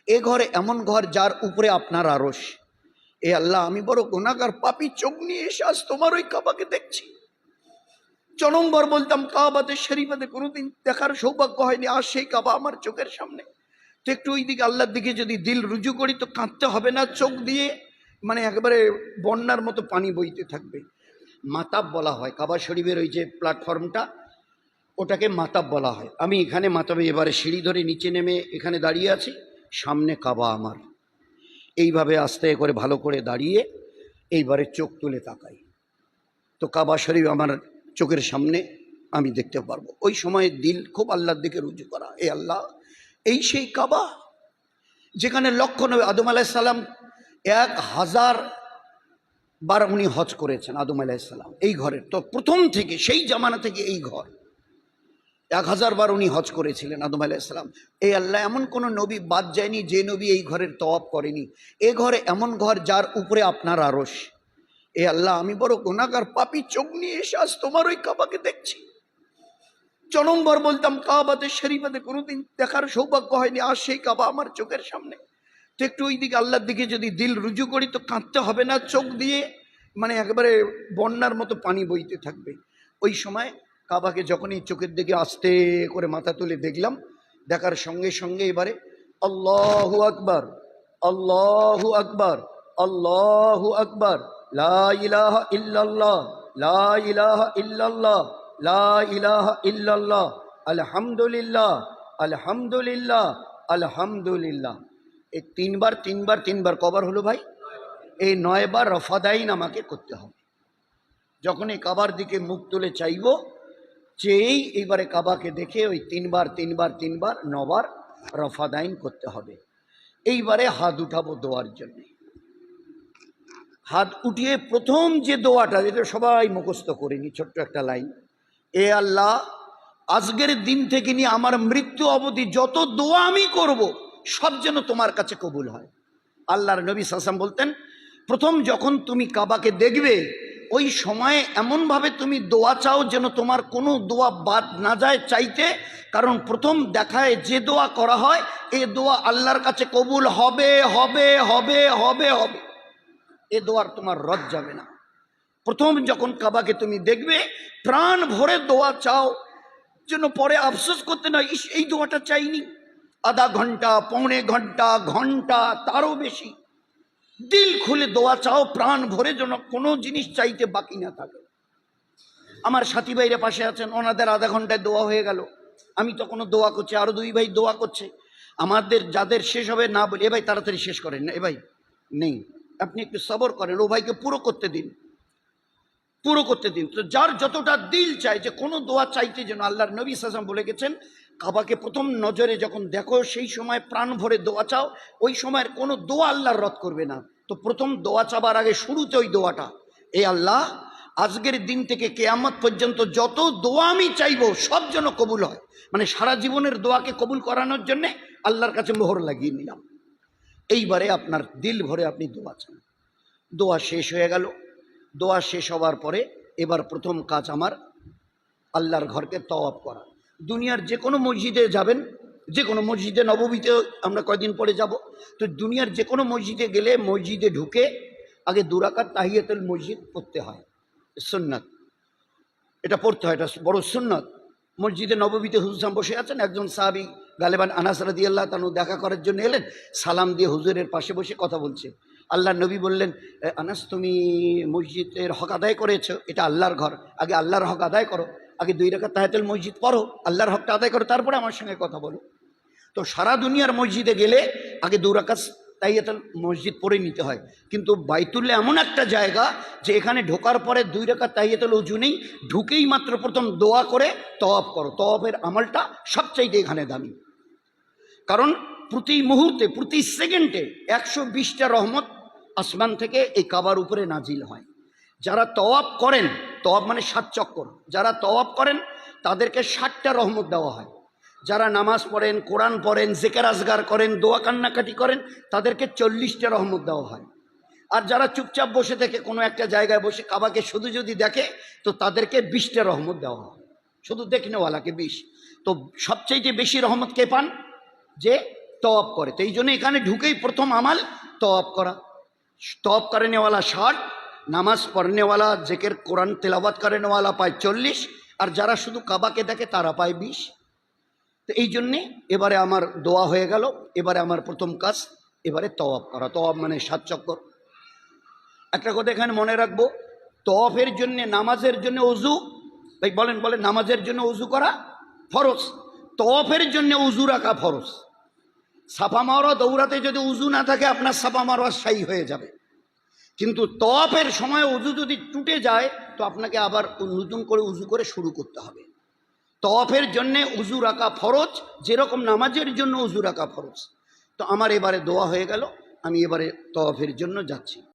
এ ঘরে এমন ঘর যার উপরে আপনার আরশ। এ আল্লাহ, আমি বড় গুনাহগার পাপী, চোখ নিয়ে এসে আজ তোমার ওই কাবাকে দেখছি। জনমবার বলতাম কাবাতে শরীফাতে কোনোদিন দেখার সৌভাগ্য হয়নি, আর সেই কাবা আমার চোখের সামনে। তো একটু ওই দিকে আল্লাহর দিকে যদি দিল রুজু করি তো কাঁদতে হবে না, চোখ দিয়ে মানে একেবারে বন্যার মতো পানি বইতে থাকবে। মাতাব বলা হয় কাবা শরীফের ওই যে প্ল্যাটফর্মটা, ওটাকে মাতাব বলা হয়। আমি এখানে মাতাবে এবারে সিঁড়ি ধরে নিচে নেমে এখানে দাঁড়িয়ে আছি, সামনে কাবা আমার। এইভাবে আস্তে করে ভালো করে দাঁড়িয়ে এইবারে চোখ তুলে তাকাই তো কাবা শরীফ আমার চোখের সামনে আমি দেখতে পারবো। ওই সময় দিল খুব আল্লাহর দিকে রুজু করা, এ আল্লাহ, এই সেই কাবা যেখানে লক্ষ নবী আদম আলাইহিস সালাম 1000 বার উনি হজ করেছেন। আদম আলাইহিস সালাম এই ঘরের তো প্রথম থেকে, সেই জামানা থেকে এই ঘর 1000 বার উনি হজ করেছিলেন আদম আলাইহিস সালাম। এই আল্লাহ, এমন কোনো নবী বাদ যায়নি যে নবী এই ঘরের তওয়াফ করেনি। এ ঘরে এমন ঘর যার উপরে আপনার আরশ। এ আল্লাহ, আমি বড় গুনাহগার পাপী, চোখ নিয়ে এসে আজ তোমার ওই কাবাকে দেখছি। জনমবার বলতাম কাবাতে শরীফাতে কোনোদিন দেখার সৌভাগ্য হয়নি, আর সেই কাবা আমার চোখের সামনে। তো একটু ওই দিকে আল্লাহর দিকে যদি দিল রুজু করি তো কাঁদতে হবে না, চোখ দিয়ে মানে একেবারে বন্যার মতো পানি বইতে থাকবে। ওই সময় কাবাকে যখনই চোখের দিকে আস্তে করে মাথা তুলে দেখলাম, দেখার সঙ্গে সঙ্গে এবারে আল্লাহু আকবার, আল্লাহু আকবার, আল্লাহু আকবার, লা ইলাহা ইল্লাল্লাহ, লা ইলাহা ইল্লাল্লাহ, লা ইলাহা ইল্লাল্লাহ, আলহামদুলিল্লাহ, আলহামদুলিল্লাহ, আলহামদুলিল্লাহ। এই তিনবার কবার হলো ভাই? এই 9 বার রফাদাইন আমাকে করতে হবে। যখন এই কাবার দিকে মুখ তুলে চাইব, চেয়েই এইবারে কাবাকে দেখে ওই তিনবার 9 বার রফাদাইন করতে হবে। এইবারে হাত উঠাবো দোয়ার জন্য। হাত উঠিয়ে প্রথম যে দোয়াটা, যেটা সবাই মুখস্থ করিনি, ছোট্ট একটা লাইন, এ আল্লাহ, আজকের দিন থেকে নিয়ে আমার মৃত্যু অবধি যত দোয়া আমি করব সব যেন তোমার কাছে কবুল হয়। আল্লাহর নবী সাল্লাল্লাহু আলাইহি ওয়াসাল্লাম বলতেন, প্রথম যখন তুমি কাবাকে দেখবে ওই সময়ে এমনভাবে তুমি দোয়া চাও যেন তোমার কোনো দোয়া বাদ না যায় চাইতে, কারণ প্রথম দেখায় যে দোয়া করা হয় এ দোয়া আল্লাহর কাছে কবুল হবে হবে হবে হবে হবে, এ দোয়ার তোমার রদ যাবে না। প্রথম যখন কাবাকে তুমি দেখবে প্রাণ ভরে দোয়া চাও যেন পরে আফসোস করতে না, এই দোয়াটা চাইনি। আধা ঘন্টা, পৌনে ঘন্টা, ঘন্টা, তারও বেশি দিল খুলে দোয়া চাও, প্রাণ ভরে যেন কোনো জিনিস চাইতে বাকি না থাকে। আমার সাথী ভাইরা পাশে আছেন, ওনাদের আধা ঘন্টায় দোয়া হয়ে গেল, আমি তখনও দোয়া করছি, আরো 2 ভাই দোয়া করছে। আমাদের যাদের শেষ হবে না বলি, এ ভাই তাড়াতাড়ি শেষ করেন না, এ ভাই নেই, আপনি একটু সবর করেন, ও ভাইকে পুরো করতে দিন, পুরো করতে দিন। তো যার যতটা দিল চায় যে কোনো দোয়া চাইতে যেন, আল্লাহর নবী সাল্লাল্লাহু আলাইহি ওয়াসাল্লাম বলে গেছেন, কাবাকে প্রথম নজরে যখন দেখো সেই সময় প্রাণ ভরে দোয়া চাও, ওই সময়ের কোনো দোয়া আল্লাহর রদ করবে না। তো প্রথম দোয়া চাবার আগে শুরুতে ওই দোয়াটা, এ আল্লাহ, আজকের দিন থেকে কিয়ামত পর্যন্ত যত দোয়া আমি চাইবো সব যেন কবুল হয়। মানে সারা জীবনের দোয়াকে কবুল করানোর জন্যে আল্লাহর কাছে মোহর লাগিয়ে নিলাম। এইবারে আপনার দিল ভরে আপনি দোয়া চান। দোয়া শেষ হয়ে গেল। দোয়া শেষ হওয়ার পরে এবার প্রথম কাজ আমার আল্লাহর ঘরকে তওয়াফ করা। দুনিয়ার যে কোনো মসজিদে যাবেন, যে কোনো মসজিদে নববীতে আমরা কয়দিন পরে যাব, তো দুনিয়ার যে কোনো মসজিদে গেলে মসজিদে ঢুকে আগে 2 রাকাত তাহিয়াতুল মসজিদ পড়তে হয়, সুন্নাত, এটা পড়তে হয়, এটা বড় সুন্নাত। মসজিদে নববীতে হুজুর সাহেব বসে আছেন, একজন সাহাবী গালেবান আনাস রাদিয়াল্লাহু তাআলা দেখা করার জন্য এলেন, সালাম দিয়ে হুজুরের পাশে বসে কথা বলছে। আল্লাহর নবী বললেন, আনাস, তুমি মসজিদের হক আদায় করেছো, এটা আল্লাহর ঘর, আগে আল্লাহর হক আদায় করো, আগে 2 রাকাত তাহিয়াতুল মসজিদ পড়ো, আল্লাহর হকটা আদায় করো, তারপরে আমার সঙ্গে কথা বলো। তো সারা দুনিয়ার মসজিদে গেলে আগে 2 রাকাত তাহিয়াতুল মসজিদ পড়ে নিতে হয়, কিন্তু বাইতুল্লাহ এমন একটা জায়গা যে এখানে ঢোকার পরে 2 রাকাত তাহিয়াতুল ওযু নেই, ঢুকেই মাত্র প্রথম দোয়া করে তওয়াফ করো। তওয়াফের আমলটা সবচাইতে এখানে দামি, কারণ প্রতি মুহূর্তে প্রতি সেকেন্ডে 120টা রহমত আসমান থেকে এই কাবার উপরে নাজিল হয়। যারা তওয়াফ করেন, তওয়াফ মানে 7 চক্কর, যারা তওয়াফ করেন তাদেরকে 60টা রহমত দেওয়া হয়। যারা নামাজ পড়েন, কোরআন পড়েন, জিকির আজগার করেন, দোয়া কান্নাকাটি করেন, তাদেরকে 40টা রহমত দেওয়া হয়। আর যারা চুপচাপ বসে থেকে কোনো একটা জায়গায় বসে কাবাকে শুধু যদি দেখে তো তাদেরকে 20টা রহমত দেওয়া হয়, শুধু দেখনেওয়ালাকে 20। তো সবচেয়ে বেশি রহমত কে পান? যে তওয়াব করে। তো এই জন্য এখানে ঢুকেই প্রথম আমাল তওয়াব করা। তওয়াব করেনেওয়ালা 60, নামাজ পড়নেওয়ালা জিকির কোরআন তেলাওয়াত করেনেওয়ালা পায় 40, আর যারা শুধু কাবাকে দেখে তারা পায় 20। তো এই জন্যে এবারে আমার দোয়া হয়ে গেল। এবারে আমার প্রথম কাজ এবারে তওয়াব করা। তওয়াব মানে 7 চক্কর। একটা কথা এখানে মনে রাখবো, তওয়াফের জন্য, নামাজের জন্য অজু, ভাই বলেন বলেন, নামাজের জন্য অজু করা ফরজ, তওয়াফের জন্য অজু রাখা ফরজ। সাফা মারোয়া দৌড়াতে যদি উজু না থাকে আপনার সাফা মারোয়া সাই হয়ে যাবে, কিন্তু তওয়াফের সময় উজু যদি টুটে যায় তো আপনাকে আবার নতুন করে উজু করে শুরু করতে হবে। তওয়াফের জন্যে উজু রাখা ফরজ, যেরকম নামাজের জন্য উজু রাখা ফরজ। তো আমার এবারে দোয়া হয়ে গেল, আমি এবারে তওয়াফের জন্য যাচ্ছি।